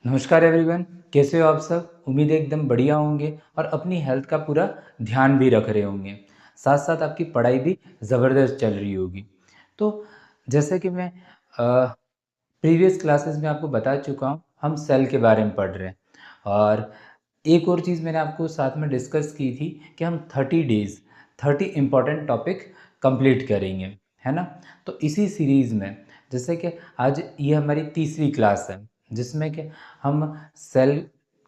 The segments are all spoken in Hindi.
नमस्कार एवरीवन। कैसे हो आप सब? उम्मीद है एकदम बढ़िया होंगे और अपनी हेल्थ का पूरा ध्यान भी रख रहे होंगे। साथ साथ आपकी पढ़ाई भी ज़बरदस्त चल रही होगी। तो जैसे कि मैं प्रीवियस क्लासेस में आपको बता चुका हूँ, हम सेल के बारे में पढ़ रहे हैं। और एक और चीज़ मैंने आपको साथ में डिस्कस की थी कि हम 30 डेज़ 30 इम्पॉर्टेंट टॉपिक कंप्लीट करेंगे, है ना? तो इसी सीरीज़ में जैसे कि आज ये हमारी तीसरी क्लास है, जिसमें कि हम सेल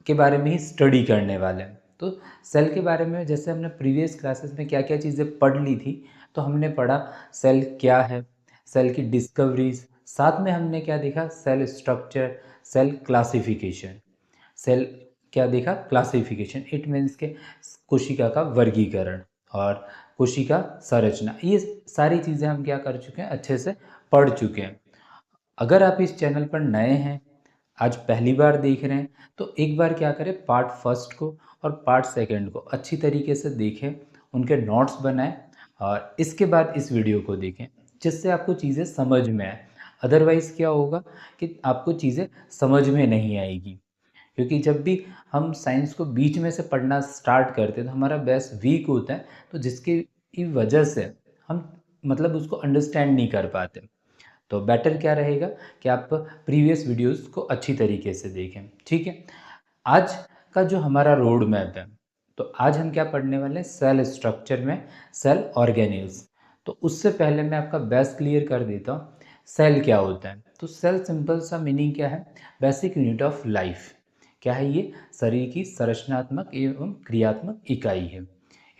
के बारे में ही स्टडी करने वाले हैं। तो सेल के बारे में जैसे हमने प्रीवियस क्लासेस में क्या क्या चीज़ें पढ़ ली थी, तो हमने पढ़ा सेल क्या है, सेल की डिस्कवरीज, साथ में हमने क्या देखा, cell structure, cell classification. Cell क्या देखा, क्लासिफिकेशन, इट मीन्स के कोशिका का वर्गीकरण और कोशिका संरचना। ये सारी चीज़ें हम क्या कर चुके हैं, अच्छे से पढ़ चुके हैं। अगर आप इस चैनल पर नए हैं, आज पहली बार देख रहे हैं, तो एक बार क्या करें, पार्ट फर्स्ट को और पार्ट सेकंड को अच्छी तरीके से देखें, उनके नोट्स बनाएं और इसके बाद इस वीडियो को देखें, जिससे आपको चीज़ें समझ में आए। अदरवाइज़ क्या होगा कि आपको चीज़ें समझ में नहीं आएगी, क्योंकि जब भी हम साइंस को बीच में से पढ़ना स्टार्ट करते हैं तो हमारा बेस वीक होता है, तो जिसकी वजह से हम मतलब उसको अंडरस्टैंड नहीं कर पाते। तो बेटर क्या रहेगा कि आप प्रीवियस वीडियोस को अच्छी तरीके से देखें, ठीक है। आज का जो हमारा रोड मैप है, तो आज हम क्या पढ़ने वाले हैं, सेल स्ट्रक्चर में सेल ऑर्गेनेल्स। तो उससे पहले मैं आपका बेस क्लियर कर देता हूँ, सेल क्या होता है। तो सेल सिंपल सा मीनिंग क्या है, बेसिक यूनिट ऑफ लाइफ। क्या है ये, शरीर की संरचनात्मक एवं क्रियात्मक इकाई है।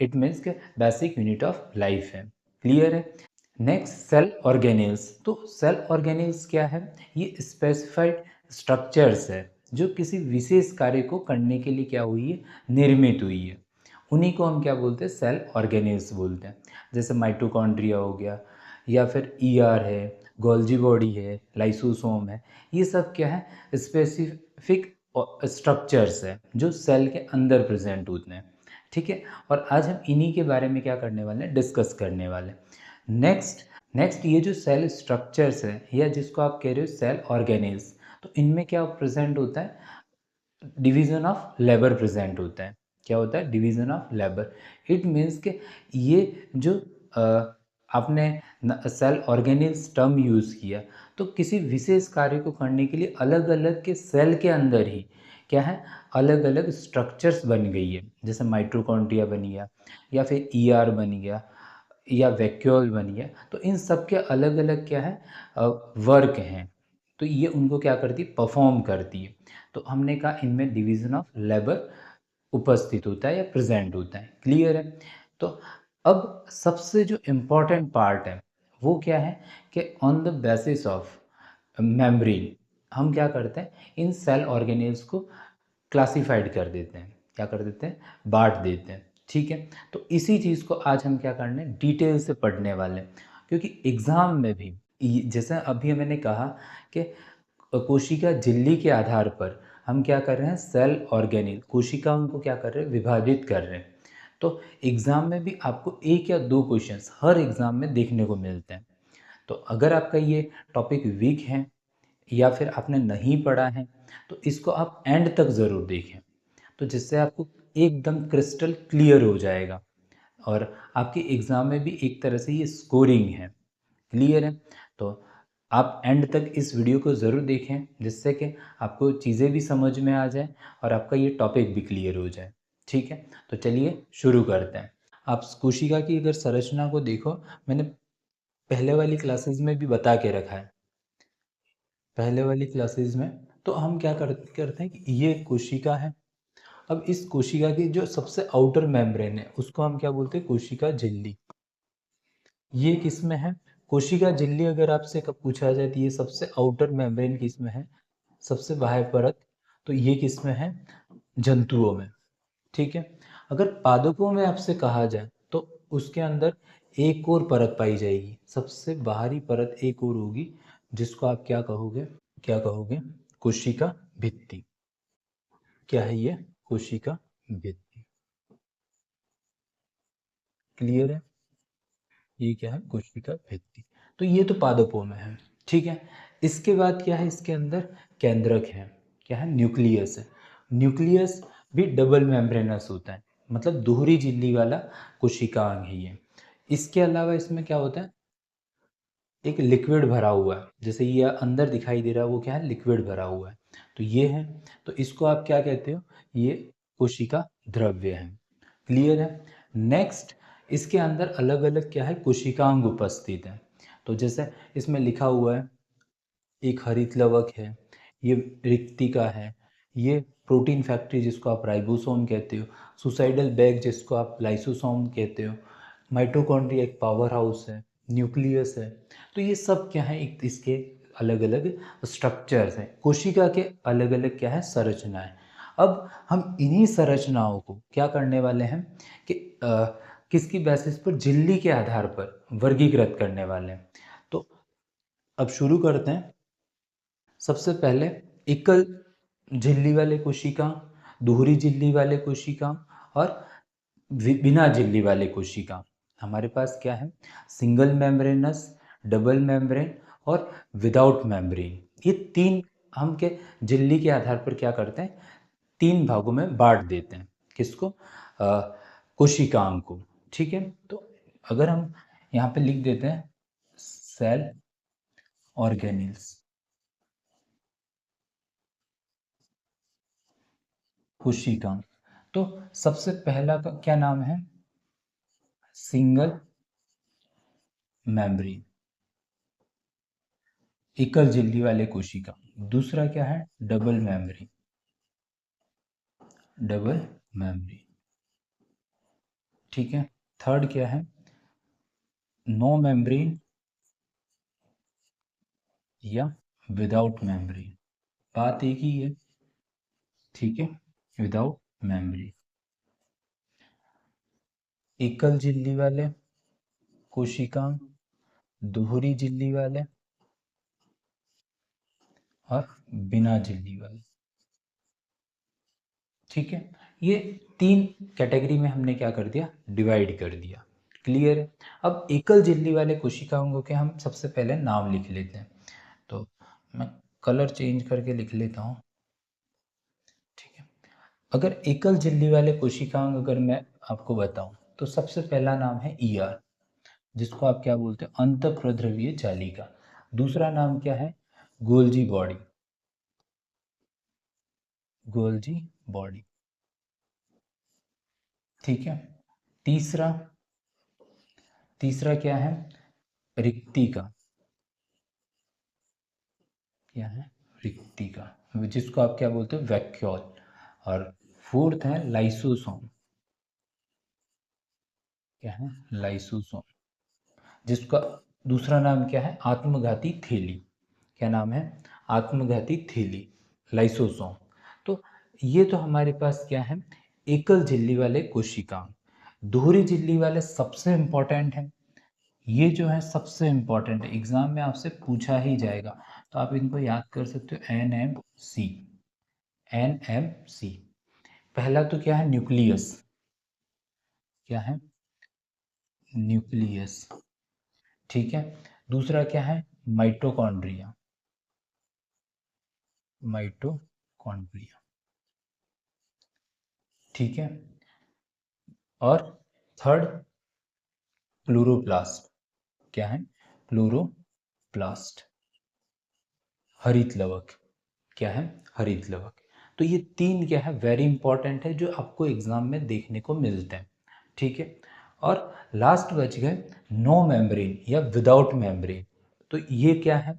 इट मीन्स के बेसिक यूनिट ऑफ लाइफ है। क्लियर है। Next, cell organelles. तो सेल ऑर्गेनेल्स क्या है, ये स्पेसिफाइड स्ट्रक्चर्स है जो किसी विशेष कार्य को करने के लिए क्या हुई है, निर्मित हुई है। उन्हीं को हम क्या बोलते हैं, सेल ऑर्गेनेल्स बोलते हैं। जैसे माइटोकॉन्ड्रिया हो गया, या फिर ईआर है, गोल्जी बॉडी है, लाइसोसोम है। ये सब क्या है, स्पेसिफिक स्ट्रक्चर्स है जो सेल के अंदर प्रेजेंट होते हैं, ठीक है। और आज हम इन्हीं के बारे में क्या करने वाले हैं, डिस्कस करने वाले हैं। नेक्स्ट ये जो सेल स्ट्रक्चर्स है, या जिसको आप कह रहे हो सेल ऑर्गेनेल्स, तो इनमें क्या प्रेजेंट होता है, डिवीजन ऑफ लेबर प्रेजेंट होता है। क्या होता है, division of labour. It means के ये जो आपने सेल ऑर्गेनेल्स टर्म यूज़ किया, तो किसी विशेष कार्य को करने के लिए अलग अलग के सेल के अंदर ही क्या है, अलग अलग स्ट्रक्चर्स बन गई है। जैसे माइटोकॉन्ड्रिया बन गया, या फिर ईआर बन गया, या वैक्यूल बन गया। तो इन सब के अलग अलग क्या है, वर्क हैं। तो ये उनको क्या करती है, परफॉर्म करती है। तो हमने कहा इनमें डिवीजन ऑफ लेबर उपस्थित होता है या प्रेजेंट होता है। क्लियर है। तो अब सबसे जो इम्पोर्टेंट पार्ट है वो क्या है, कि on the basis of membrane हम क्या करते हैं, इन सेल ऑर्गेनेल्स को क्लासिफाइड कर देते हैं। क्या कर देते हैं, बांट देते हैं, ठीक है। तो इसी चीज़ को आज हम क्या करने, डिटेल से पढ़ने वाले हैं। क्योंकि एग्ज़ाम में भी जैसे अभी मैंने कहा कि कोशिका झिल्ली के आधार पर हम क्या कर रहे हैं, सेल ऑर्गेनेल कोशिकाओं को क्या कर रहे हैं, विभाजित कर रहे हैं। तो एग्ज़ाम में भी आपको एक या दो क्वेश्चंस हर एग्ज़ाम में देखने को मिलते हैं। तो अगर आपका ये टॉपिक वीक है या फिर आपने नहीं पढ़ा है, तो इसको आप एंड तक ज़रूर देखें, तो जिससे आपको एकदम क्रिस्टल क्लियर हो जाएगा और आपके एग्ज़ाम में भी एक तरह से ये स्कोरिंग है। क्लियर है। तो आप एंड तक इस वीडियो को ज़रूर देखें, जिससे कि आपको चीज़ें भी समझ में आ जाए और आपका ये टॉपिक भी क्लियर हो जाए, ठीक है। तो चलिए शुरू करते हैं। आप कोशिका की अगर संरचना को देखो, मैंने पहले वाली क्लासेस में भी बता के रखा है। पहले वाली क्लासेस में तो हम क्या करते हैं कि ये कोशिका है। अब इस कोशिका की जो सबसे आउटर मेम्ब्रेन है उसको हम क्या बोलते हैं, कोशिका झिल्ली। ये किस में है, कोशिका झिल्ली अगर आपसे कब पूछा जाए तो ये सबसे आउटर मेम्ब्रेन किस में है, सबसे बाह्य परत। तो ये किस में है, जंतुओं में, ठीक है। अगर पादपों में आपसे कहा जाए तो उसके अंदर एक और परत पाई जाएगी, सबसे बाहरी परत एक और होगी, जिसको आप क्या कहोगे, क्या कहोगे, कोशिका भित्ति। क्या है ये, कोशिका भित्ति। क्लियर है। ये क्या है, कोशिका भित्ति। तो ये तो पादपों में है, ठीक है। इसके बाद क्या है, इसके अंदर केंद्रक है। क्या है, न्यूक्लियस है। न्यूक्लियस भी डबल मेम्ब्रेनस होता है, मतलब दोहरी झिल्ली वाला कोशिकांग है ये। इसके अलावा इसमें क्या होता है, एक लिक्विड भरा हुआ है, जैसे ये अंदर दिखाई दे रहा है वो क्या है, लिक्विड भरा हुआ है, तो ये है। तो इसको आप क्या कहते हो, ये कोशिका द्रव्य है। क्लियर है। नेक्स्ट, इसके अंदर अलग अलग क्या है, कोशिकांग उपस्थित है। तो जैसे इसमें लिखा हुआ है, एक हरित लवक है, ये रिक्तिका है, ये प्रोटीन फैक्ट्री जिसको आप राइबोसोम कहते हो, सुसाइडल बैग जिसको आप लाइसोसोम कहते हो, माइटोकॉन्ड्रिया एक पावर हाउस है, न्यूक्लियस है। तो ये सब क्या है, एक इसके अलग अलग स्ट्रक्चर्स हैं, कोशिका के अलग अलग क्या है, संरचनाएं। अब हम इन्हीं संरचनाओं को क्या करने वाले हैं कि किसकी बेसिस पर, झिल्ली के आधार पर वर्गीकृत करने वाले हैं। तो अब शुरू करते हैं। सबसे पहले एकल झिल्ली वाले कोशिका, दोहरी झिल्ली वाले कोशिका और बिना झिल्ली वाले कोशिका। हमारे पास क्या है, सिंगल मेम्ब्रेनस, डबल मेम्ब्रेन और विदाउट मेम्ब्रेन। ये तीन हम के झिल्ली के आधार पर क्या करते हैं, तीन भागों में बांट देते हैं। किसको, कोशिकांग को। ठीक है। तो अगर हम यहाँ पे लिख देते हैं सेल ऑर्गेनिल्स, कोशिका, तो सबसे पहला का क्या नाम है, सिंगल मेम्ब्रेन, एकल झिल्ली वाले कोशिका। दूसरा क्या है, डबल मेम्ब्रेन, डबल मेम्ब्रेन। ठीक है। थर्ड क्या है, नो मेम्ब्रेन या विदाउट मेम्ब्रेन, बात एक ही है। ठीक है, विदाउट मेम्ब्रेन, एकल झिल्ली वाले कोशिकांग, दोहरी झिल्ली वाले और बिना झिल्ली वाले। ठीक है। ये तीन कैटेगरी में हमने क्या कर दिया, डिवाइड कर दिया। क्लियर है। अब एकल झिल्ली वाले कोशिकाओं के हम सबसे पहले नाम लिख लेते हैं। तो मैं कलर चेंज करके लिख लेता हूँ। ठीक है। अगर एकल झिल्ली वाले कोशिकांग अगर मैं आपको बताऊं, तो सबसे पहला नाम है ईआर, जिसको आप क्या बोलते हैं, अंतःप्रद्रव्य जालिका। दूसरा नाम क्या है, गोल्जी बॉडी, गोल्जी बॉडी। ठीक है। तीसरा, तीसरा क्या है, रिक्तिका, क्या है, रिक्तिका, जिसको आप क्या बोलते हो, वैक्यूल। और फोर्थ है लाइसोसोम, क्या है, लाइसोसोम, जिसका दूसरा नाम क्या है, आत्मघाती थैली। क्या नाम है, आत्मघाती थैली, लाइसोसोम। तो ये तो हमारे पास क्या है, एकल झिल्ली वाले कोशिकांग। दोहरी झिल्ली वाले सबसे इंपॉर्टेंट है, ये जो है सबसे इंपॉर्टेंट है, एग्जाम में आपसे पूछा ही जाएगा। तो आप इनको याद कर सकते हो, N M C, N M C. पहला तो क्या है, न्यूक्लियस, क्या है, न्यूक्लियस। ठीक है। दूसरा क्या है, माइटोकॉन्ड्रिया, माइटोकॉन्ड्रिया। ठीक है। और थर्ड, क्लोरोप्लास्ट, क्या है, क्लोरोप्लास्ट, हरित लवक, क्या है, हरित लवक। तो ये तीन क्या है, वेरी इंपॉर्टेंट है, जो आपको एग्जाम में देखने को मिलते हैं। ठीक है। और लास्ट बच गए नो मेम्ब्रेन या विदाउट मेम्ब्रेन। तो ये क्या है,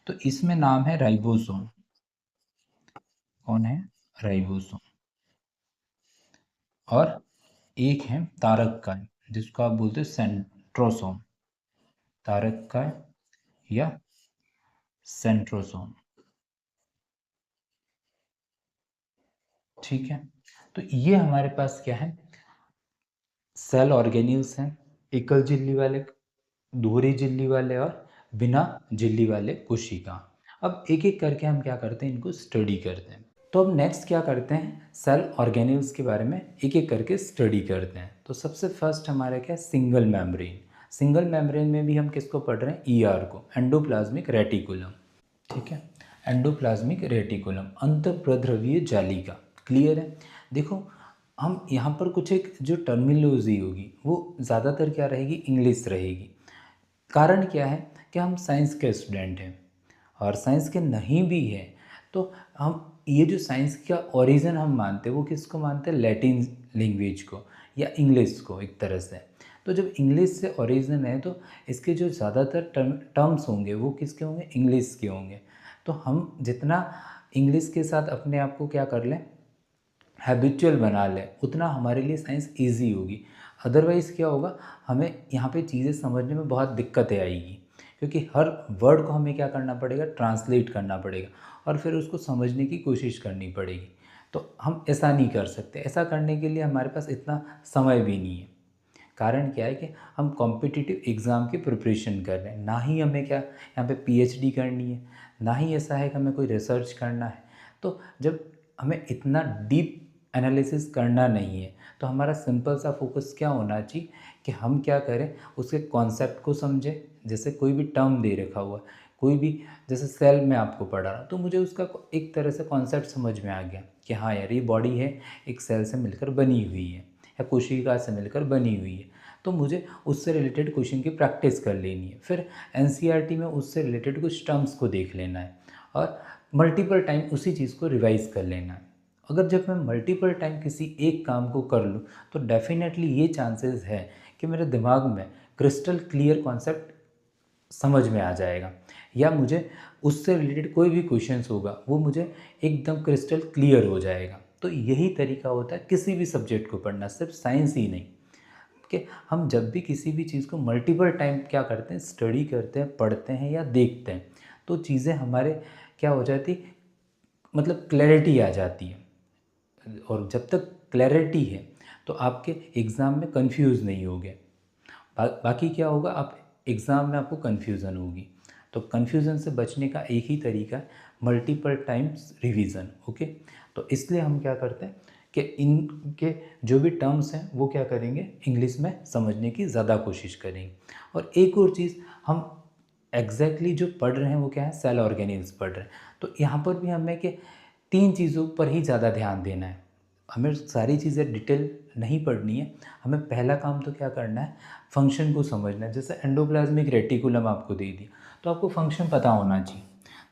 तो इसमें नाम है राइबोसोम। कौन है, राइबोसोम। और एक है तारक काय, जिसको आप बोलते हो सेंट्रोसोम, तारक काय या सेंट्रोसोम। ठीक है। तो ये हमारे पास क्या है, सेल ऑर्गेन्यूल्स हैं, एकल झिल्ली वाले, दोहरी झिल्ली वाले और बिना झिल्ली वाले कोशिका। अब एक एक करके हम क्या करते हैं, इनको स्टडी करते हैं। तो अब नेक्स्ट क्या करते हैं, सेल ऑर्गेन्यूल्स के बारे में एक एक करके स्टडी करते हैं। तो सबसे फर्स्ट हमारा क्या है, सिंगल मेम्ब्रेन। सिंगल मेम्ब्रेन में भी हम किसको पढ़ रहे हैं, ईआर को, एंडोप्लाज्मिक रेटिकुलम। ठीक है। एंडोप्लाज्मिक रेटिकुलम, अंतःप्रद्रव्य जालिका। क्लियर है। देखो हम यहाँ पर कुछ एक जो टर्मिनोलॉजी होगी वो ज़्यादातर क्या रहेगी, इंग्लिश रहेगी। कारण क्या है कि हम साइंस के स्टूडेंट हैं और साइंस के नहीं भी हैं तो हम ये जो साइंस का ओरिजिन हम मानते हैं वो किसको मानते हैं, लैटिन लैंग्वेज को या इंग्लिश को एक तरह से। तो जब इंग्लिश से ओरिजिन है तो इसके जो ज़्यादातर टर्म्स होंगे वो किसके होंगे, इंग्लिश के होंगे। तो हम जितना इंग्लिश के साथ अपने आप को क्या कर लें, हैबिचुअल बना लें, उतना हमारे लिए साइंस ईजी होगी। अदरवाइज़ क्या होगा, हमें यहाँ पे चीज़ें समझने में बहुत दिक्कतें आएगी क्योंकि हर वर्ड को हमें क्या करना पड़ेगा, ट्रांसलेट करना पड़ेगा और फिर उसको समझने की कोशिश करनी पड़ेगी। तो हम ऐसा नहीं कर सकते, ऐसा करने के लिए हमारे पास इतना समय भी नहीं है। कारण क्या है कि हम कॉम्पिटिटिव एग्ज़ाम की प्रिपरेशन कर रहे हैं, ना ही हमें क्या यहाँ पे पीएचडी करनी है, ना ही ऐसा है कि हमें कोई रिसर्च करना है। तो जब हमें इतना डीप एनालिसिस करना नहीं है तो हमारा सिंपल सा फोकस क्या होना चाहिए कि हम क्या करें, उसके कॉन्सेप्ट को समझें। जैसे कोई भी टर्म दे रखा हुआ है, कोई भी, जैसे सेल में आपको पढ़ा रहा तो मुझे उसका एक तरह से कॉन्सेप्ट समझ में आ गया कि हाँ यार ये बॉडी है, एक सेल से मिलकर बनी हुई है या कोशिका से मिलकर बनी हुई है। तो मुझे उससे रिलेटेड क्वेश्चन की प्रैक्टिस कर लेनी है, फिर एनसीईआरटी में उससे रिलेटेड कुछ टर्म्स को देख लेना है और मल्टीपल टाइम उसी चीज़ को रिवाइज़ कर लेना है। अगर जब मैं मल्टीपल टाइम किसी एक काम को कर लूँ तो डेफिनेटली ये चांसेस है कि मेरे दिमाग में क्रिस्टल क्लियर कॉन्सेप्ट समझ में आ जाएगा या मुझे उससे रिलेटेड कोई भी क्वेश्चंस होगा वो मुझे एकदम क्रिस्टल क्लियर हो जाएगा। तो यही तरीका होता है किसी भी सब्जेक्ट को पढ़ना, सिर्फ साइंस ही नहीं, कि हम जब भी किसी भी चीज़ को मल्टीपल टाइम क्या करते हैं, स्टडी करते हैं, पढ़ते हैं या देखते हैं तो चीज़ें हमारे क्या हो जाती, मतलब क्लैरिटी आ जाती है। और जब तक क्लैरिटी है तो आपके एग्ज़ाम में कंफ्यूज नहीं होगे। बाकी क्या होगा, आप एग्ज़ाम में आपको कन्फ्यूज़न होगी। तो कन्फ्यूज़न से बचने का एक ही तरीका है, मल्टीपल टाइम्स रिवीजन। ओके, तो इसलिए हम क्या करते हैं कि इनके जो भी टर्म्स हैं वो क्या करेंगे, इंग्लिश में समझने की ज़्यादा कोशिश करेंगे। और एक और चीज़, हम एग्जैक्टली जो पढ़ रहे हैं वो क्या है, सेल ऑर्गेनिल्स पढ़ रहे हैं। तो यहाँ पर भी हमें कि 3 चीज़ों पर ही ज़्यादा ध्यान देना है। हमें सारी चीज़ें डिटेल नहीं पढ़नी है, हमें पहला काम तो क्या करना है, फंक्शन को समझना है। जैसे एंडोप्लाज्मिक रेटिकुलम आपको दे दिया तो आपको फंक्शन पता होना चाहिए।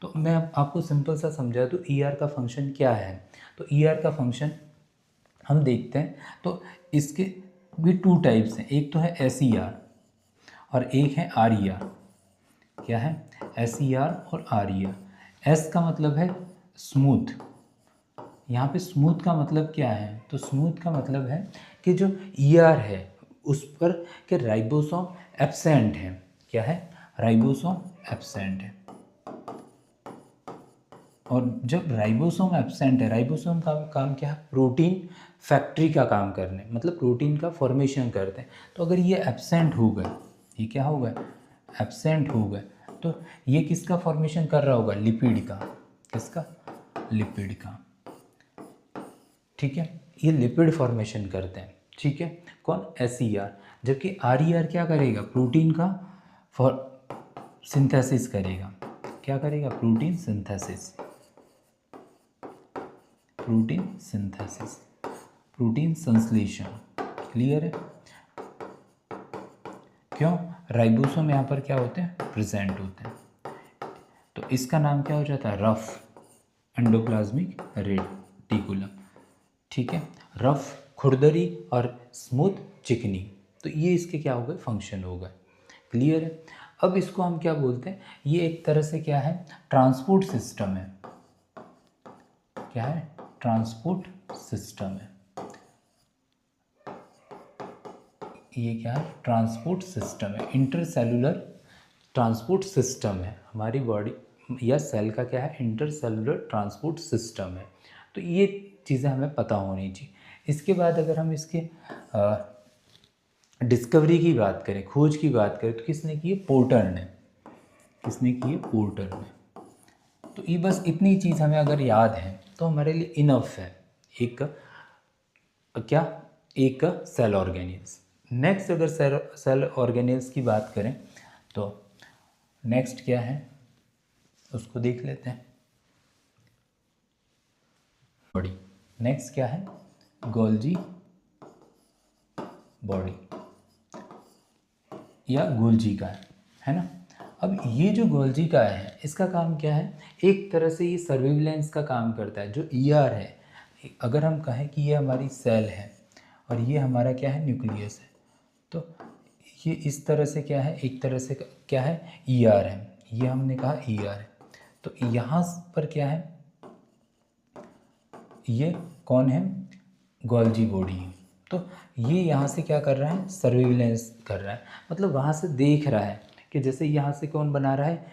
तो मैं आपको सिंपल सा समझा दूँ ईआर का फंक्शन क्या है। तो ईआर का फंक्शन हम देखते हैं तो इसके भी 2 टाइप्स हैं, एक तो है एसईआर और एक है आरईआर। क्या है, एसईआर और आरईआर। एस का मतलब है स्मूथ, यहाँ पे स्मूथ का मतलब क्या है, तो स्मूथ का मतलब है कि जो ईआर है उस पर के राइबोसोम एब्सेंट है। क्या है, राइबोसोम एब्सेंट है। और जब राइबोसोम एब्सेंट है, राइबोसोम का काम क्या है, प्रोटीन फैक्ट्री का काम करने, मतलब प्रोटीन का फॉर्मेशन करते हैं। तो अगर ये एब्सेंट हो गए, ये क्या हो गए, एब्सेंट हो गए, तो ये किसका फॉर्मेशन कर रहा होगा, लिपिड का। किसका, लिपिड का। ठीक है, ये लिपिड फॉर्मेशन करते हैं। ठीक है, कौन, एसईआर। जबकि आरईआर क्या करेगा, प्रोटीन का सिंथेसिस करेगा। क्या करेगा, protein synthesis, protein synthesis, protein संश्लेषण। क्लियर है। क्यों, राइबोसोम यहाँ पर क्या होते हैं, प्रेजेंट होते हैं। तो इसका नाम क्या हो जाता है, रफ एंडोप्लाज्मिक रेटिकुलम। ठीक है, रफ खुरदरी और स्मूथ चिकनी। तो ये इसके क्या हो गए, फंक्शन हो गए। क्लियर है। अब इसको हम क्या बोलते हैं, ये एक तरह से क्या है, ट्रांसपोर्ट सिस्टम है। क्या है, ट्रांसपोर्ट सिस्टम है। ये क्या है, ट्रांसपोर्ट सिस्टम है, इंटरसेलुलर ट्रांसपोर्ट सिस्टम है। हमारी बॉडी या सेल का क्या है, इंटरसेलुलर ट्रांसपोर्ट सिस्टम है। तो ये चीज़ें हमें पता होनी चाहिए। इसके बाद अगर हम इसके डिस्कवरी की बात करें, खोज की बात करें, तो किसने की है, पोर्टर ने। किसने की है, पोर्टर ने। तो ये बस इतनी चीज़ हमें अगर याद है तो हमारे लिए इनफ है एक क्या, एक सेल ऑर्गेनिल्स। नेक्स्ट अगर सेल ऑर्गेनिल्स की बात करें तो नेक्स्ट क्या है उसको देख लेते हैं। बॉडी। नेक्स्ट क्या है, गोल्जी बॉडी या गोल्जी का है ना। अब ये जो गोल्जी का है इसका काम क्या है, एक तरह से ये सर्विलेंस का काम करता है। जो ईआर है, अगर हम कहें कि ये हमारी सेल है और ये हमारा क्या है, न्यूक्लियस है, तो ये इस तरह से क्या है, एक तरह से क्या है, ईआर है, ये हमने कहा ईआर है। तो यहाँ पर क्या है, ये कौन है, गोल्जी बॉडी है। तो ये यहाँ से क्या कर रहा है, सर्विलेंस कर रहा है, मतलब वहाँ से देख रहा है कि जैसे यहाँ से कौन बना रहा है,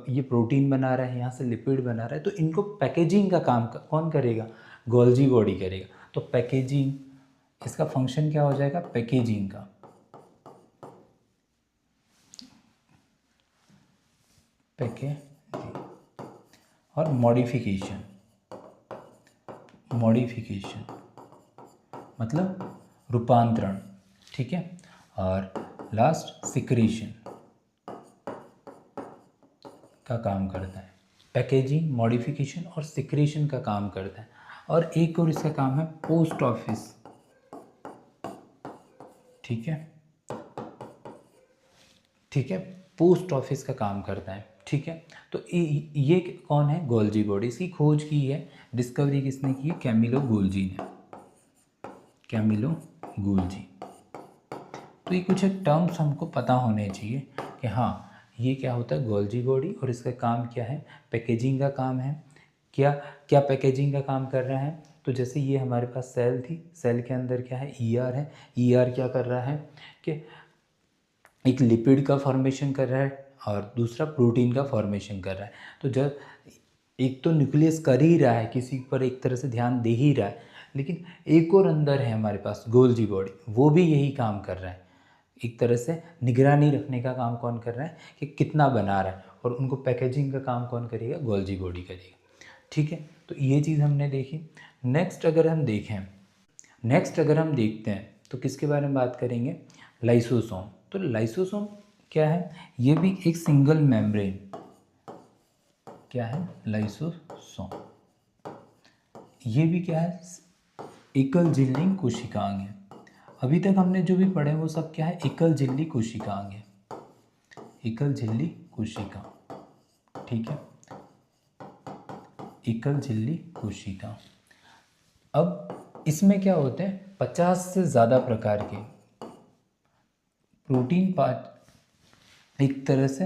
ये प्रोटीन बना रहा है, यहाँ से लिपिड बना रहा है, तो इनको पैकेजिंग का काम कौन करेगा, गोल्जी बॉडी करेगा। तो पैकेजिंग, इसका फंक्शन क्या हो जाएगा, पैकेजिंग का, पैकेजिंग और मॉडिफिकेशन, मॉडिफिकेशन मतलब रूपांतरण, ठीक है। और लास्ट सिक्रीशन का काम करता है, पैकेजिंग, मॉडिफिकेशन और सिक्रीशन का काम करता है। और एक और इसका काम है पोस्ट ऑफिस, ठीक है, ठीक है, पोस्ट ऑफिस का काम करता है, ठीक है। तो ये कौन है, गोल्जी बॉडी। इसकी खोज की है, डिस्कवरी किसने की है, कैमिलो गोल्जी ने, कैमिलो गोल्जी। तो ये कुछ एक टर्म्स हमको पता होने चाहिए कि हाँ ये क्या होता है, गोल्जी बॉडी, और इसका काम क्या है, पैकेजिंग का काम है। क्या क्या पैकेजिंग का काम कर रहा है, तो जैसे ये हमारे पास सेल थी, सेल के अंदर क्या है, ईआर है, ईआर क्या कर रहा है कि एक लिपिड का फॉर्मेशन कर रहा है और दूसरा प्रोटीन का फॉर्मेशन कर रहा है। तो जब एक तो न्यूक्लियस कर ही रहा है, किसी पर एक तरह से ध्यान दे ही रहा है, लेकिन एक और अंदर है हमारे पास गोल्जी बॉडी, वो भी यही काम कर रहा है। एक तरह से निगरानी रखने का काम कौन कर रहा है कि कितना बना रहा है, और उनको पैकेजिंग का काम कौन करेगा, गोल्जी बॉडी करेगा, ठीक है। तो ये चीज़ हमने देखी। नेक्स्ट अगर हम देखें, नेक्स्ट अगर हम देखते हैं तो किसके बारे में बात करेंगे, लाइसोसोम। तो लाइसोसोम क्या है, ये भी एक सिंगल मेम्ब्रेन, क्या है, लाइसोसोम, ये भी क्या है, एकल झिल्ली कोशिकांग है। अभी तक हमने जो भी पढ़े वो सब क्या है, एकल झिल्ली कोशिकांग है, एकल झिल्ली कोशिका, ठीक है, एकल झिल्ली कोशिका। अब इसमें क्या होते हैं, 50 से ज़्यादा प्रकार के प्रोटीन एक तरह से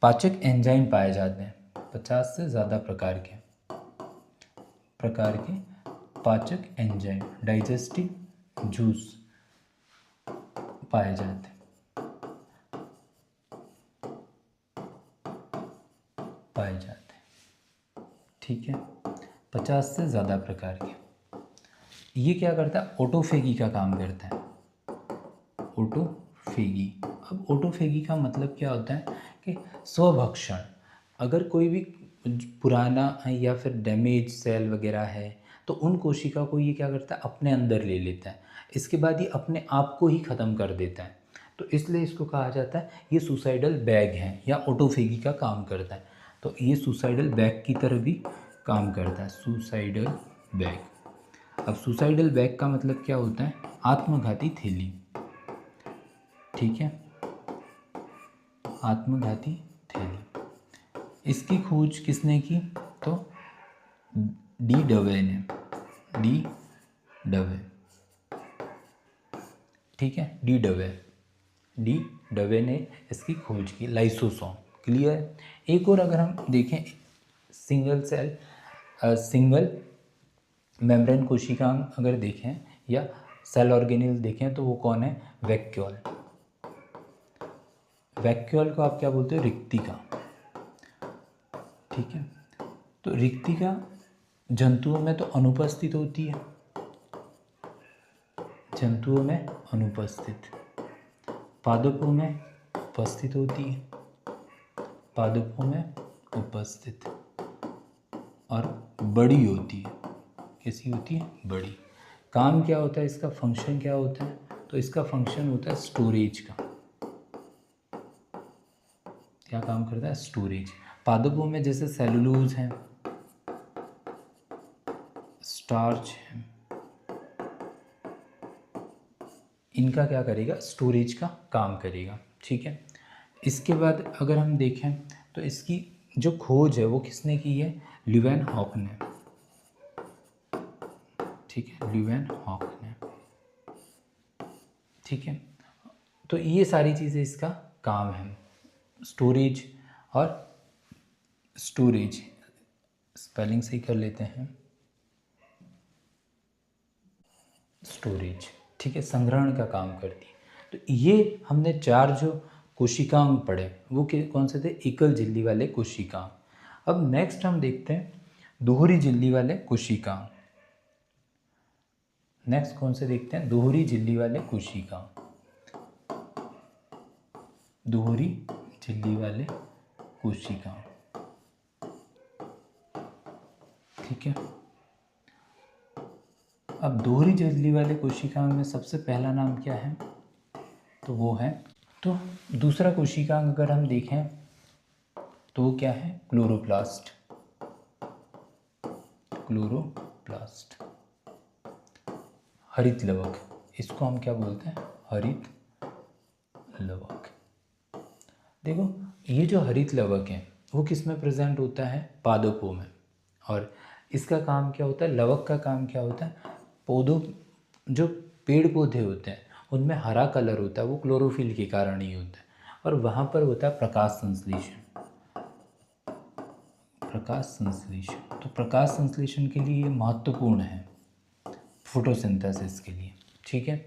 पाचक एंजाइम पाए जाते हैं। 50 से ज़्यादा प्रकार के पाचक एंजाइम, डाइजेस्टिव जूस पाए जाते हैं, ठीक है, 50 से ज़्यादा प्रकार के। ये क्या करता है, ऑटोफेगी का काम करता है, ऑटोफेगी। अब ऑटोफेगी का मतलब क्या होता है कि स्वभक्षण। अगर कोई भी पुराना या फिर डैमेज सेल वगैरह है तो उन कोशिका को ये क्या करता है, अपने अंदर ले लेता है, इसके बाद ये अपने आप को ही ख़त्म कर देता है। तो इसलिए इसको कहा जाता है ये सुसाइडल बैग है या ऑटोफेगी का काम करता है। तो ये सुसाइडल बैग की तरह भी काम करता है, सुसाइडल बैग। अब सुसाइडल बैग का मतलब क्या होता है, आत्मघाती थैली, ठीक है, आत्मघाती थैली। इसकी खोज किसने की, तो डी डवे ने, डी डवे, ठीक है, डी डवे ने इसकी खोज की, लाइसोसोम, क्लियर। एक और अगर हम देखें, सिंगल सेल सिंगल मेम्ब्रेन कोशिकांग अगर देखें या सेल ऑर्गेनेल देखें तो वो कौन है, वैक्यूल। वैक्यूल को आप क्या बोलते हो, रिक्तिका, ठीक है। तो रिक्तिका जंतुओं में तो अनुपस्थित होती है, जंतुओं में अनुपस्थित, पादपों में उपस्थित होती है, पादपों में उपस्थित, और बड़ी होती है, कैसी होती है, बड़ी। काम क्या होता है इसका, फंक्शन क्या होता है, तो इसका फंक्शन होता है स्टोरेज का। क्या काम करता है, स्टोरेज। पादपों में जैसे सेलुलोज है, स्टार्च है, इनका क्या करेगा, स्टोरेज का काम करेगा। ठीक है। इसके बाद अगर हम देखें तो इसकी जो खोज है वो किसने की है, ल्यूवेन हॉक ने। ठीक है, ल्यूवेन हॉक ने। ठीक है, तो ये सारी चीज़ें इसका काम है, स्टोरेज और स्टोरेज, स्पेलिंग सही कर लेते हैं, स्टोरेज। ठीक है, संग्रहण का काम करती है। तो ये हमने 4 जो कोशिकांग पढ़े वो कौन से थे, एकल झिल्ली वाले कोशिकांग। अब नेक्स्ट हम देखते हैं दोहरी झिल्ली वाले कोशिकांग। नेक्स्ट कौन से देखते हैं, दोहरी झिल्ली वाले कोशिकांग, दोहरी झिल्ली वाले कोशिकांग। ठीक है, अब दोहरी झिल्ली वाले कोशिकांग में सबसे पहला नाम क्या है, तो वो है, तो दूसरा कोशिकांग अगर हम देखें तो वो क्या है, क्लोरोप्लास्ट। क्लोरोप्लास्ट, हरित लवक, इसको हम क्या बोलते हैं, हरित लवक। देखो ये जो हरित लवक है वो किस में प्रेजेंट होता है, पादपों में। और इसका काम क्या होता है, लवक का काम क्या होता है, पौधों, जो पेड़ पौधे होते हैं उनमें हरा कलर होता है, वो क्लोरोफिल के कारण ही होता है। और वहाँ पर होता है प्रकाश संश्लेषण, प्रकाश संश्लेषण। तो प्रकाश संश्लेषण के लिए ये महत्वपूर्ण है, फोटोसिंथेसिस के लिए। ठीक है,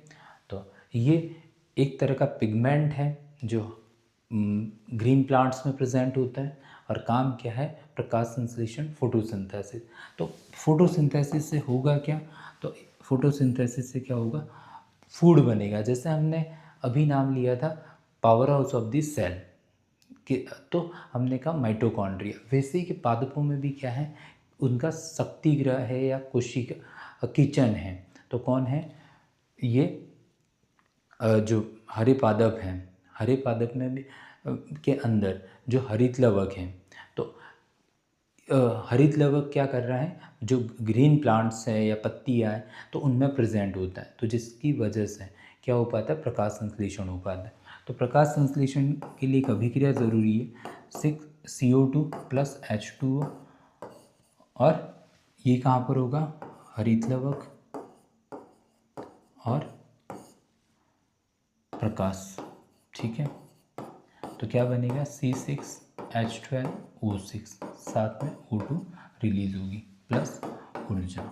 तो ये एक तरह का पिगमेंट है जो ग्रीन प्लांट्स में प्रेजेंट होता है, और काम क्या है, प्रकाश संश्लेषण, फोटोसिंथेसिस। तो फोटोसिंथेसिस से होगा क्या, तो फोटोसिंथेसिस से क्या होगा, फूड बनेगा। जैसे हमने अभी नाम लिया था power house of the cell कि, तो हमने कहा माइटोकॉन्ड्रिया, वैसे ही कि पादपों में भी क्या है, उनका शक्ति ग्रह है या कोशिका किचन है। तो कौन है ये, जो हरे पादप हैं, हरे पादप में भी के अंदर जो हरित लवक हैं, तो हरित लवक क्या कर रहा है, जो ग्रीन प्लांट्स है या पत्तियाँ हैं तो उनमें प्रेजेंट होता है, तो जिसकी वजह से क्या हो पाता है, प्रकाश संश्लेषण हो पाता है। तो प्रकाश संश्लेषण के लिए एक अभिक्रिया ज़रूरी है, 6CO2 + H2O, और ये कहाँ पर होगा, हरित लवक और प्रकाश। ठीक है, तो क्या बनेगा, C6H12O6, साथ में O2 रिलीज होगी प्लस ऊर्जा।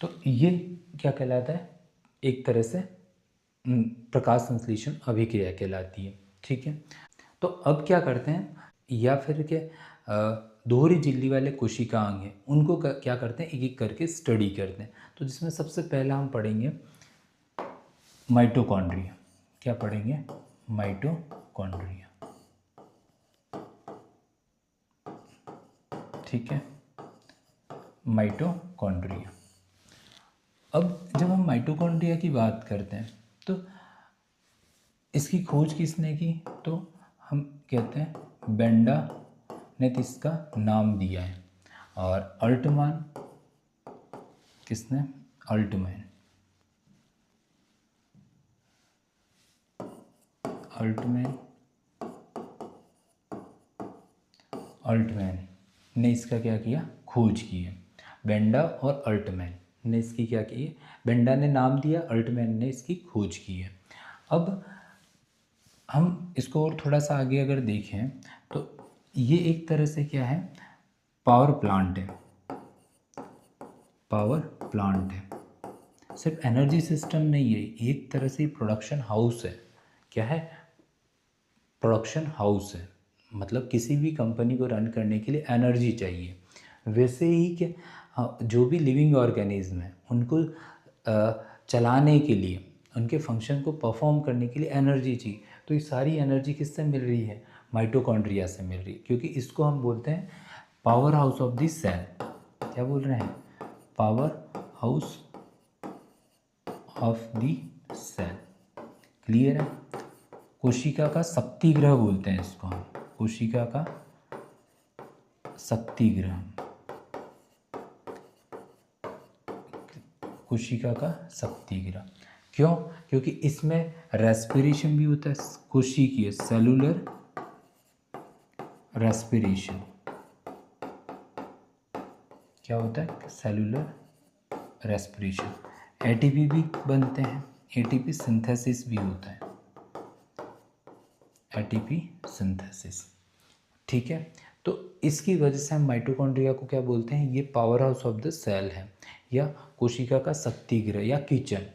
तो ये क्या कहलाता है, एक तरह से प्रकाश संश्लेषण अभिक्रिया कहलाती है। ठीक है, तो अब क्या करते हैं, या फिर के दोहरी झिल्ली वाले कोशिकांग हैं उनको क्या करते हैं, एक एक करके स्टडी करते हैं। तो जिसमें सबसे पहला हम पढ़ेंगे माइटोकॉन्ड्रिया। क्या पढ़ेंगे, माइटोकॉन्ड्रिया। ठीक है, माइटोकॉन्ड्रिया। अब जब हम माइटोकॉन्ड्रिया की बात करते हैं तो इसकी खोज किसने की, तो हम कहते हैं बेंडा ने इसका नाम दिया है, और अल्टमान, किसने, अल्टमैन, अल्टमैन ने इसका क्या किया, खोज की है। बेंडा और अल्टमैन ने इसकी क्या की है, बेंडा ने नाम दिया, अल्टमैन ने इसकी खोज की है। अब हम इसको और थोड़ा सा आगे अगर देखें तो ये एक तरह से क्या है, पावर प्लांट है, पावर प्लांट है। सिर्फ एनर्जी सिस्टम नहीं है, एक तरह से प्रोडक्शन हाउस है। क्या है, प्रोडक्शन हाउस है, मतलब किसी भी कंपनी को रन करने के लिए एनर्जी चाहिए। वैसे ही कि जो भी लिविंग ऑर्गेनिज्म है उनको चलाने के लिए, उनके फंक्शन को परफॉर्म करने के लिए एनर्जी चाहिए। तो ये सारी एनर्जी किससे मिल रही है, माइटोकॉन्ड्रिया से मिल रही है, क्योंकि इसको हम बोलते हैं power house of the cell. क्या बोल रहे हैं, power house of the cell. Clear है, कोशिका का शक्ति ग्रह बोलते हैं इसको हम, कोशिका का शक्ति ग्रह। कोशिका का शक्तिगृह। क्यों? क्योंकि इसमें रेस्पिरेशन भी होता है, कोशिकीय सेलुलर रेस्पिरेशन। क्या होता है? Cellular respiration. एटीपी भी बनते हैं, एटीपी सिंथेसिस भी होता है, एटीपी सिंथेसिस। ठीक है, तो इसकी वजह से हम माइटोकॉन्ड्रिया को क्या बोलते हैं? ये power house of the cell है, या कोशिका का शक्तिगृह या किचन।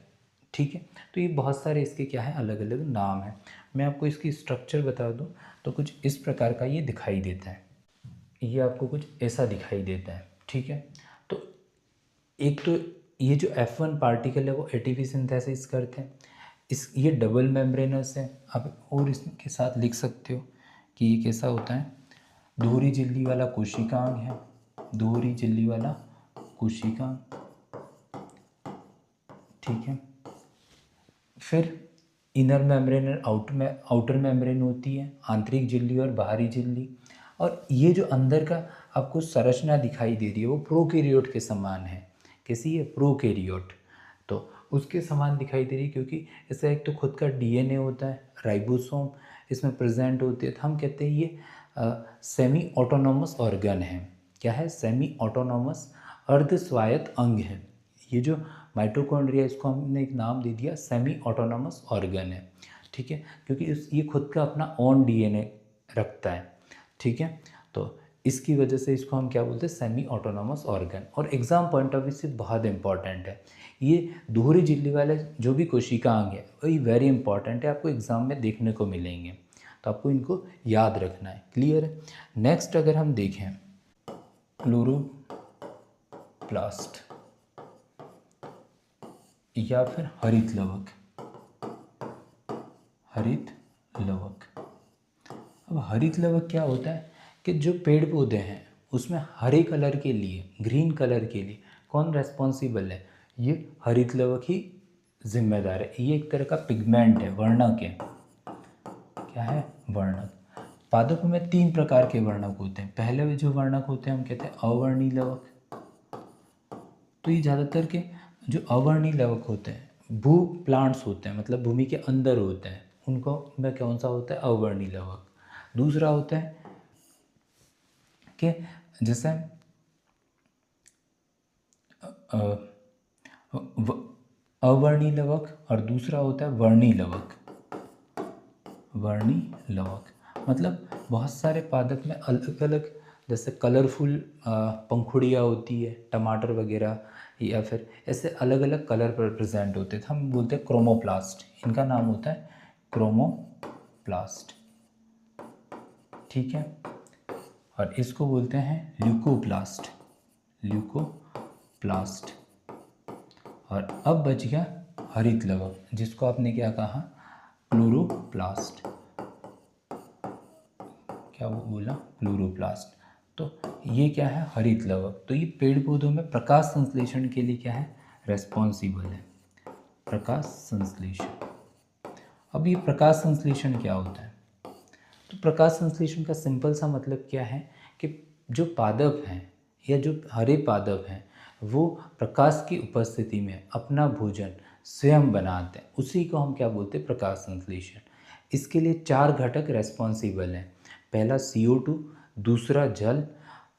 ठीक है, तो ये बहुत सारे इसके क्या है, अलग अलग नाम है। मैं आपको इसकी स्ट्रक्चर बता दूं तो कुछ इस प्रकार का ये दिखाई देता है, ये आपको कुछ ऐसा दिखाई देता है। ठीक है, तो एक तो ये जो F1 पार्टिकल है वो एटीपी सिंथेसिस करते हैं। ये डबल मेम्ब्रेनस है। आप और इसके साथ लिख सकते हो कि ये कैसा होता है, दोहरी झिल्ली वाला कोशिकांग है, दोहरी झिल्ली वाला कोशिकांग। ठीक है, फिर इनर मेम्ब्रेन और आउटर मेम्ब्रेन होती है, आंतरिक झिल्ली और बाहरी झिल्ली। और ये जो अंदर का आपको संरचना दिखाई दे रही है वो प्रोकैरियोट के समान है। कैसी है? प्रोकैरियोट। तो उसके समान दिखाई दे रही है क्योंकि इसका एक तो खुद का डीएनए होता है, राइबोसोम इसमें प्रेजेंट होती है। तो हम कहते हैं ये सेमी ऑटोनोमस ऑर्गन है। क्या है? सेमी ऑटोनोमस अर्ध स्वायत्त अंग है। ये जो माइटोकॉन्ड्रिया, इसको हमने एक नाम दे दिया सेमी ऑटोनोमस ऑर्गन है। ठीक है, क्योंकि ये खुद का अपना ओन डीएनए रखता है। ठीक है, तो इसकी वजह से इसको हम क्या बोलते हैं? Semi autonomous organ. और एग्जाम पॉइंट ऑफ व्यू से बहुत इंपॉर्टेंट है। ये दोहरी झिल्ली वाले जो भी कोशिकांग है वही वेरी इंपॉर्टेंट है, आपको एग्जाम में देखने को मिलेंगे, तो आपको इनको याद रखना है। क्लियर है? नेक्स्ट अगर हम देखें क्लोरोप्लास्ट या फिर हरित लवक। हरित लवक, अब हरित लवक क्या होता है कि जो पेड़ पौधे हैं उसमें हरे कलर के लिए, ग्रीन कलर के लिए कौन रेस्पॉन्सिबल है? ये हरित लवक ही जिम्मेदार है। ये एक तरह का पिगमेंट है, वर्णक है। क्या है? वर्णक। पादपों में 3 प्रकार के वर्णक होते हैं। पहले जो वर्णक होते हैं हम कहते हैं अवर्णी लवक। तो ये ज़्यादातर के जो अवर्णी लवक होते हैं भू प्लांट्स होते हैं, मतलब भूमि के अंदर होते हैं, उनको में कौन सा होता है? अवर्णी लवक। दूसरा होता है कि जैसे अवर्णी लवक और दूसरा होता है वर्णी लवक। वर्णी लवक मतलब बहुत सारे पादप में अलग अलग, जैसे कलरफुल पंखुड़ियाँ होती है, टमाटर वगैरह, या फिर ऐसे अलग अलग कलर पर प्रेजेंट होते हैं, तो हम बोलते हैं क्रोमोप्लास्ट। इनका नाम होता है क्रोमोप्लास्ट। ठीक है, और इसको बोलते हैं ल्यूकोप्लास्ट। ल्यूकोप्लास्ट। और अब बच गया हरित लवक, जिसको आपने क्या कहा? क्लोरोप्लास्ट। क्या वो बोला? क्लोरोप्लास्ट। तो ये क्या है? हरित लवक। तो ये पेड़ पौधों में प्रकाश संश्लेषण के लिए क्या है? रेस्पॉन्सिबल है, प्रकाश संश्लेषण। अब ये प्रकाश संश्लेषण क्या होता है? तो प्रकाश संश्लेषण का सिंपल सा मतलब क्या है कि जो पादप हैं या जो हरे पादप हैं वो प्रकाश की उपस्थिति में अपना भोजन स्वयं बनाते हैं, उसी को हम क्या बोलते हैं? प्रकाश संश्लेषण। इसके लिए 4 घटक रेस्पॉन्सिबल हैं। पहला CO2, दूसरा जल,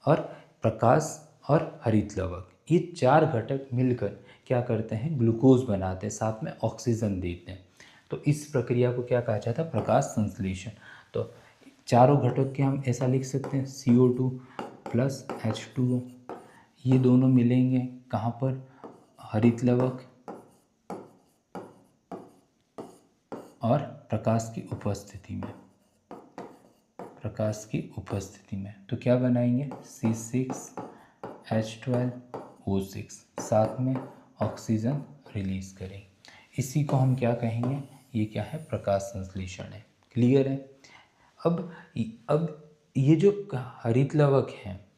और प्रकाश और हरित लवक। ये 4 घटक मिलकर क्या करते हैं? ग्लूकोज बनाते हैं, साथ में ऑक्सीजन देते हैं। तो इस प्रक्रिया को क्या कहा जाता है? प्रकाश संश्लेषण। तो चारों घटक के हम ऐसा लिख सकते हैं CO2 प्लस H2O, ये दोनों मिलेंगे कहाँ पर? हरित लवक और प्रकाश की उपस्थिति में। प्रकाश की उपस्थिति में तो क्या बनाएंगे? C6H12O6, साथ में ऑक्सीजन रिलीज करेंगे। इसी को हम क्या कहेंगे? ये क्या है? प्रकाश संश्लेषण है। क्लियर है? अब ये जो हरित लवक है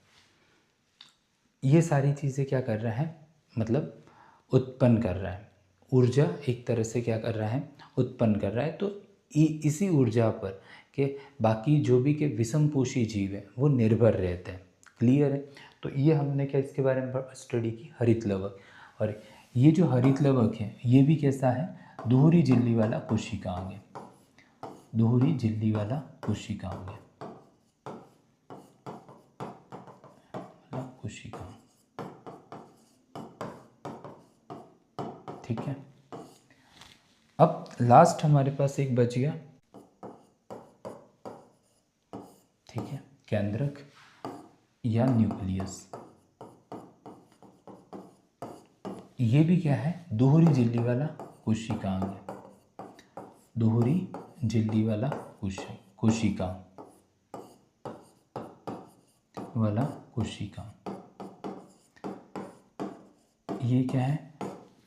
ये सारी चीज़ें क्या कर रहा है? मतलब उत्पन्न कर रहा है, ऊर्जा एक तरह से क्या कर रहा है? उत्पन्न कर रहा है। तो इसी ऊर्जा पर के बाकी जो भी के विषमपोषी जीव हैं वो निर्भर रहते हैं। क्लियर है? तो ये हमने क्या इसके बारे में स्टडी की? हरित लवक। और ये जो हरित लवक है ये भी कैसा है, दोहरी झिल्ली वाला कोशिकांग है, दोहरी झिल्ली वाला कोशिकांग है, कोशिकांग। ठीक है, अब लास्ट हमारे पास एक बच गया, ठीक है, केंद्रक या न्यूक्लियस। ये भी क्या है, दोहरी झिल्ली वाला कोशिकांग है, दोहरी झिल्ली वाला कोशिकांग वाला कोशिकांग। ये क्या है,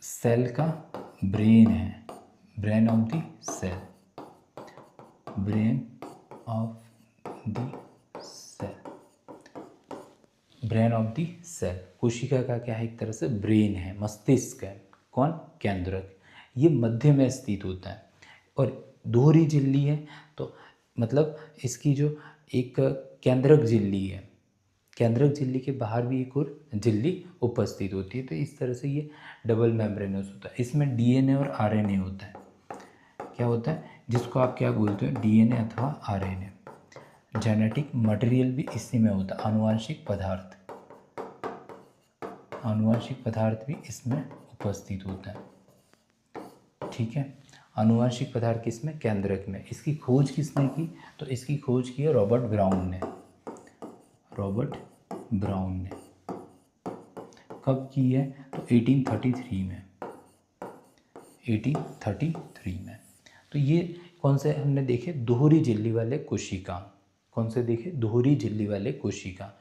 सेल का ब्रेन है, brain of the cell, brain of the cell, brain of the cell. कोशिका का क्या है, एक तरह से ब्रेन है, मस्तिष्क है। कौन, केंद्रक। ये मध्य में स्थित होता है और दोहरी झिल्ली है तो मतलब इसकी जो एक केंद्रक झिल्ली है, केंद्रक झिल्ली के बाहर भी एक और झिल्ली उपस्थित होती है। तो इस तरह से ये डबल मेम्ब्रेनस होता है। इसमें डीएनए और आरएनए होता है। क्या होता है, जिसको आप क्या बोलते हो, डीएनए अथवा आरएनए। जेनेटिक मटेरियल भी इसी में होता है, आनुवांशिक पदार्थ, आनुवांशिक पदार्थ भी इसमें उपस्थित होता है। ठीक है, आनुवांशिक पदार्थ किसमें, केंद्रक में। इसकी खोज किसने की, तो इसकी खोज की है रॉबर्ट ब्राउन ने, रॉबर्ट ब्राउन ने। कब की है, तो 1833 में, 1833 में। तो ये कौन से हमने देखे, दोहरी झिल्ली वाले कोशिका। कौन से देखे, दोहरी झिल्ली वाले कोशिका।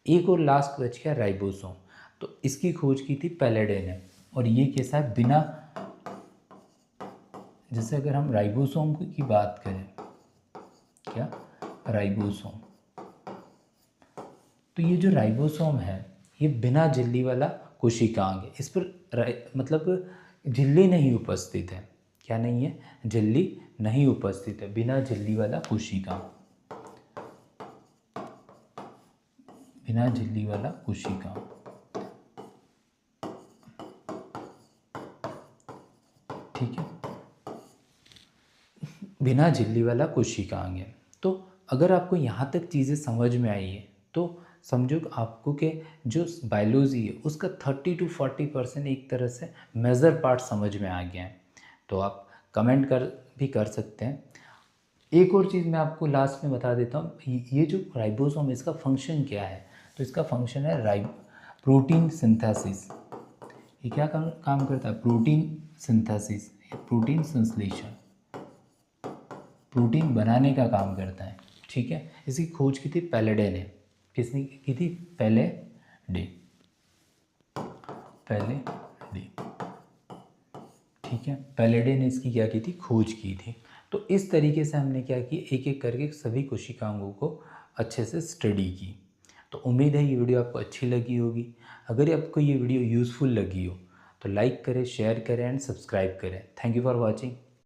एक और लास्ट बच गया राइबोसोम। तो इसकी खोज की थी पैलेडे ने। और ये कैसा है, बिना, जैसे अगर हम राइबोसोम की बात करें, क्या, राइबोसोम, तो ये जो राइबोसोम है ये बिना झिल्ली वाला कोशिकांग है। इस पर मतलब झिल्ली नहीं उपस्थित है। क्या नहीं है, झिल्ली नहीं उपस्थित है, बिना झिल्ली वाला कोशिकांग, बिना झिल्ली वाला कोशिकांग। ठीक है, बिना झिल्ली वाला कोशिकांग है। तो अगर आपको यहाँ तक चीज़ें समझ में आई है तो समझो आपको कि जो बायोलॉजी है उसका 30 to 40% एक तरह से मेजर पार्ट समझ में आ गया है। तो आप कमेंट भी कर सकते हैं। एक और चीज़ मैं आपको लास्ट में बता देता हूँ, ये जो राइबोसोम इसका फंक्शन क्या है, तो इसका फंक्शन है प्रोटीन सिंथेसिस। ये क्या काम करता है, प्रोटीन सिंथेसिस, प्रोटीन संश्लेषण, प्रोटीन बनाने का काम करता है। ठीक है, इसकी खोज की थी पैलेडे ने। किसने की थी, पैलेडे, पैलेडे। ठीक है, पैलेडे ने इसकी क्या की थी, खोज की थी। तो इस तरीके से हमने क्या की, एक एक करके सभी कोशिकाओं को अच्छे से स्टडी की। तो उम्मीद है ये वीडियो आपको अच्छी लगी होगी। अगर आपको ये वीडियो यूज़फुल लगी हो तो लाइक करें, शेयर करें एंड सब्सक्राइब करें। Thank you for watching.